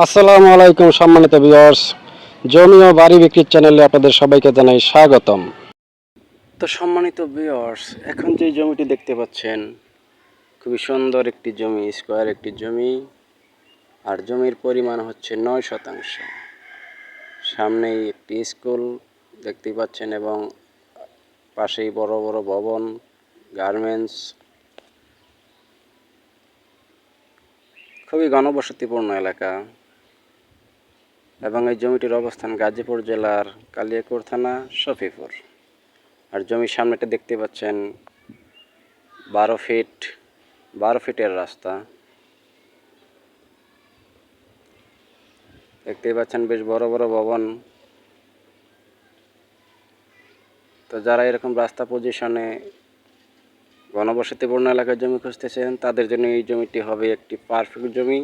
আসসালামু আলাইকুম সম্মানিত ভিউয়ার্স, জমি ও বাড়ি বিক্রির চ্যানেলে আপনাদের সবাইকে জানাই স্বাগতম। তো সম্মানিত ভিউয়ার্স, এখন যে জমিটি দেখতে পাচ্ছেন খুবই সুন্দর একটি জমি, স্কোয়ার একটি জমি, আর জমির পরিমাণ হচ্ছে 9 শতাংশ। সামনেই একটি স্কুল দেখতে পাচ্ছেন এবং পাশেই বড় বড় ভবন, গার্মেন্টস, খুবই ঘনবসতিপূর্ণ এলাকা। এবং এই জমিটির অবস্থান গাজীপুর জেলার কালিয়াকৈর থানা, শফিপুর। আর জমির সামনেটা দেখতে পাচ্ছেন 12 ফিটের রাস্তা দেখতেই পাচ্ছেন, বেশ বড় বড় ভবন। তো যারা এরকম রাস্তা পজিশনে ঘনবসতিপূর্ণ এলাকায় জমি খুঁজতেছেন তাদের জন্য এই জমিটি হবে একটি পারফেক্ট জমি।